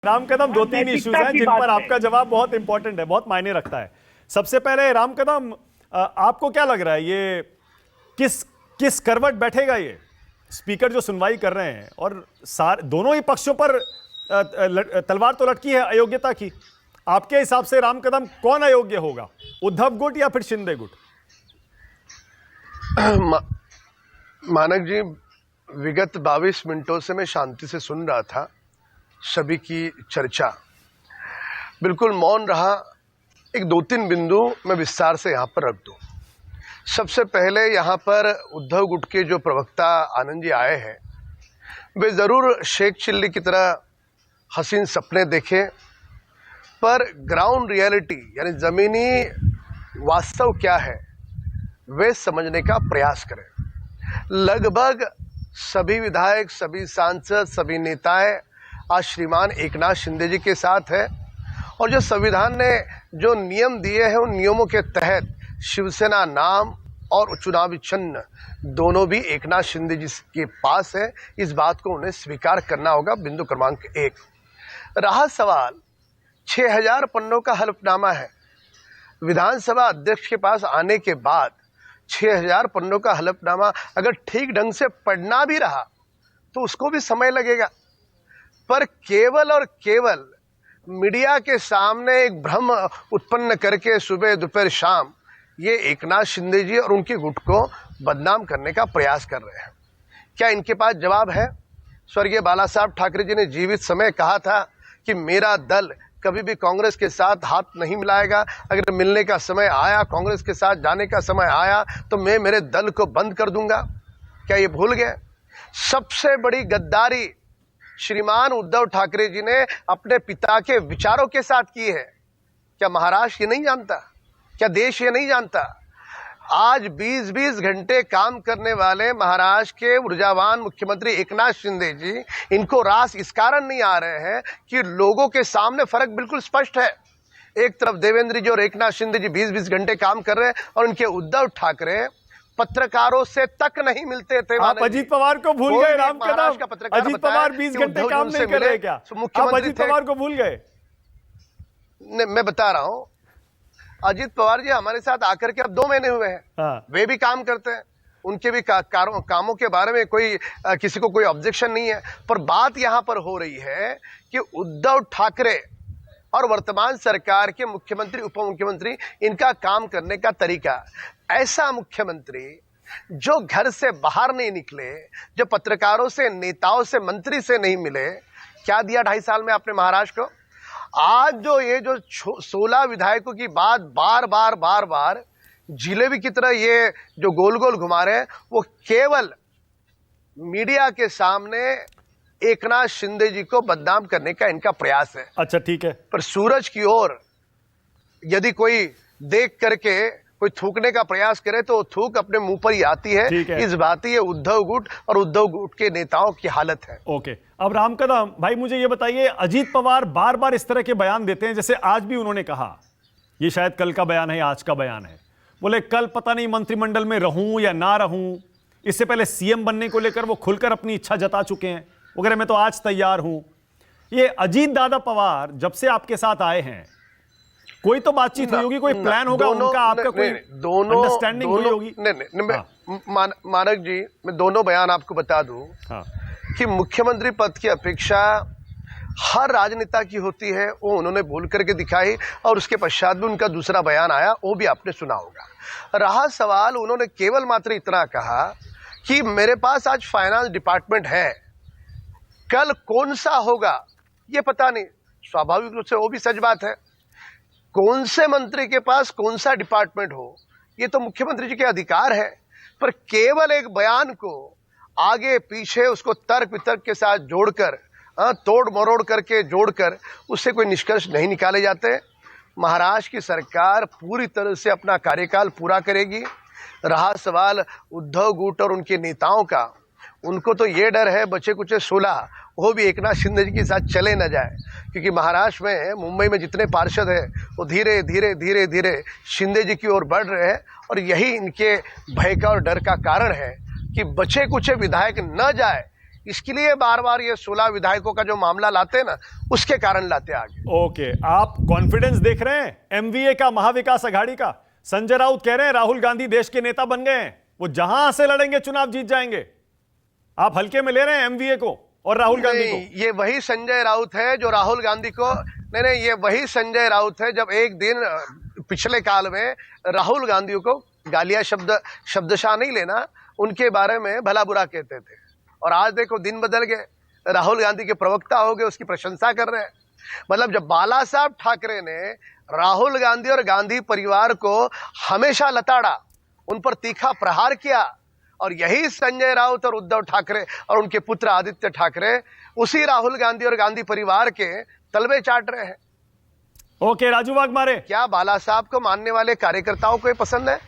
राम कदम, दो तीन इश्यूज हैं जिन पर आपका जवाब बहुत इंपॉर्टेंट है, बहुत मायने रखता है। सबसे पहले राम कदम, आपको क्या लग रहा है ये किस करवट बैठेगा ये स्पीकर जो सुनवाई कर रहे हैं, और दोनों ही पक्षों पर तलवार तो लटकी है अयोग्यता की। आपके हिसाब से राम कदम कौन अयोग्य होगा, उद्धव गुट या फिर शिंदे गुट? मानक जी, विगत 22 मिनटों से मैं शांति से सुन रहा था सभी की चर्चा, बिल्कुल मौन रहा। एक दो तीन बिंदु मैं विस्तार से यहाँ पर रख दूं। सबसे पहले यहाँ पर उद्धव गुट के जो प्रवक्ता आनंद जी आए हैं, वे जरूर शेख चिल्ली की तरह हसीन सपने देखें, पर ग्राउंड रियलिटी यानी जमीनी वास्तव क्या है वे समझने का प्रयास करें। लगभग सभी विधायक, सभी सांसद, सभी नेताएं आज श्रीमान एकनाथ शिंदे जी के साथ है, और जो संविधान ने जो नियम दिए हैं उन नियमों के तहत शिवसेना नाम और चुनावी चिन्ह दोनों भी एकनाथ शिंदे जी के पास है। इस बात को उन्हें स्वीकार करना होगा। बिंदु क्रमांक 1। रहा सवाल 6000 पन्नों का हलफनामा है। विधानसभा अध्यक्ष के पास आने के बाद 6000 पन्नों का हलफनामा अगर ठीक ढंग से पढ़ना भी रहा तो उसको भी समय लगेगा, पर केवल और केवल मीडिया के सामने एक भ्रम उत्पन्न करके सुबह दोपहर शाम ये एकनाथ शिंदे जी और उनके गुट को बदनाम करने का प्रयास कर रहे हैं। क्या इनके पास जवाब है? स्वर्गीय बाला साहब ठाकरे जी ने जीवित समय कहा था कि मेरा दल कभी भी कांग्रेस के साथ हाथ नहीं मिलाएगा। अगर मिलने का समय आया, कांग्रेस के साथ जाने का समय आया, तो मैं मेरे दल को बंद कर दूंगा। क्या ये भूल गए? सबसे बड़ी गद्दारी श्रीमान उद्धव ठाकरे जी ने अपने पिता के विचारों के साथ की है। क्या महाराष्ट्र ये नहीं जानता? क्या देश ये नहीं जानता? आज 20-20 घंटे काम करने वाले महाराष्ट्र के ऊर्जावान मुख्यमंत्री एकनाथ शिंदे जी, इनको रास इस कारण नहीं आ रहे हैं कि लोगों के सामने फर्क बिल्कुल स्पष्ट है। एक तरफ देवेंद्र जी और एकनाथ शिंदे जी 20-20 घंटे काम कर रहे हैं, और उनके उद्धव ठाकरे पत्रकारों से तक नहीं मिलते थे। आप अजीत पवार को भूल गए राम कदम? अजीत पवार 20 घंटे काम नहीं कर रहे क्या? आप अजीत पवार को भूल गए? मैं बता रहा हूं, अजीत पवार जी हमारे साथ आकर के अब 2 महीने हुए हैं। हाँ। वे भी काम करते हैं, उनके भी कामों के बारे में कोई किसी को कोई ऑब्जेक्शन नहीं है। पर बात यहां पर हो रही है कि उद्धव ठाकरे और वर्तमान सरकार के मुख्यमंत्री, उप मुख्यमंत्री, इनका काम करने का तरीका। ऐसा मुख्यमंत्री जो घर से बाहर नहीं निकले, जो पत्रकारों से, नेताओं से, मंत्री से नहीं मिले, क्या दिया 2.5 साल में आपने महाराष्ट्र को? आज जो ये जो 16 विधायकों की बात बार बार जिलेबी की तरह ये जो गोल गोल घुमा रहे हैं, वो केवल मीडिया के सामने एकनाथ शिंदे जी को बदनाम करने का इनका प्रयास है। अच्छा, ठीक है। पर सूरज की ओर यदि कोई देख करके कोई थूकने का प्रयास करे तो थूक अपने मुंह पर ही आती है। इस बात ये उद्धव गुट और उद्धव गुट के नेताओं की हालत है। ओके, अब राम कदम भाई, मुझे ये बताइए, अजीत पवार बार बार इस तरह के बयान देते हैं, जैसे आज भी उन्होंने कहा, ये शायद कल का बयान है, आज का बयान है, बोले कल पता नहीं मंत्रिमंडल में रहूं या ना रहूं। इससे पहले सीएम बनने को लेकर वो खुलकर अपनी इच्छा जता चुके हैं, वगैरह मैं तो आज तैयार हूं। ये अजीत दादा पवार जब से आपके साथ आए हैं, कोई तो बातचीत हुई होगी, कोई प्लान होगा उनका, आपका कोई अंडरस्टैंडिंग हुई होगी? मानक जी, मैं दोनों बयान आपको बता दूं। हाँ। कि मुख्यमंत्री पद की अपेक्षा हर राजनेता की होती है, वो उन्होंने बोल करके दिखाई, और उसके पश्चात भी उनका दूसरा बयान आया, वो भी आपने सुना होगा। रहा सवाल, उन्होंने केवल मात्र इतना कहा कि मेरे पास आज फाइनेंस डिपार्टमेंट है, कल कौन सा होगा ये पता नहीं। स्वाभाविक रूप से वो भी सच बात है, कौन से मंत्री के पास कौन सा डिपार्टमेंट हो ये तो मुख्यमंत्री जी के अधिकार है। पर केवल एक बयान को आगे पीछे उसको तर्क वितर्क के साथ जोड़कर, तोड़ मरोड़ करके जोड़कर, उससे कोई निष्कर्ष नहीं निकाले जाते। महाराष्ट्र की सरकार पूरी तरह से अपना कार्यकाल पूरा करेगी। रहा सवाल उद्धव गुट और उनके नेताओं का, उनको तो ये डर है बचे कुचे 16 वो भी एकनाथ शिंदे जी के साथ चले न जाए, क्योंकि महाराष्ट्र में, मुंबई में जितने पार्षद हैं वो धीरे धीरे शिंदे जी की ओर बढ़ रहे हैं, और यही इनके भय का और डर का कारण है कि बचे कुचे विधायक न जाए, इसके लिए बार बार ये 16 विधायकों का जो मामला लाते हैं ना, उसके कारण लाते आगे। ओके, आप कॉन्फिडेंस देख रहे हैं एमवीए का, महाविकास अघाड़ी का? संजय राउत कह रहे हैं राहुल गांधी देश के नेता बन गए हैं, वो जहां से लड़ेंगे चुनाव जीत जाएंगे। आप हल्के में ले रहे हैं एमवीए को और राहुल गांधी को? ये वही संजय राउत है जो राहुल गांधी को, नहीं, ये वही संजय राउत है जब एक दिन पिछले काल में राहुल गांधी को गालियां शब्दशः नहीं लेना, उनके बारे में भला बुरा कहते थे। और आज देखो दिन बदल गए, राहुल गांधी के प्रवक्ता हो गए, उसकी प्रशंसा कर रहे हैं। मतलब जब बाला साहब ठाकरे ने राहुल गांधी और गांधी परिवार को हमेशा लताड़ा, उन पर तीखा प्रहार किया, और यही संजय राउत और उद्धव ठाकरे और उनके पुत्र आदित्य ठाकरे उसी राहुल गांधी और गांधी परिवार के तलवे चाट रहे हैं। ओके, राजू वाघमारे। क्या बाला साहब को मानने वाले कार्यकर्ताओं को ये पसंद है?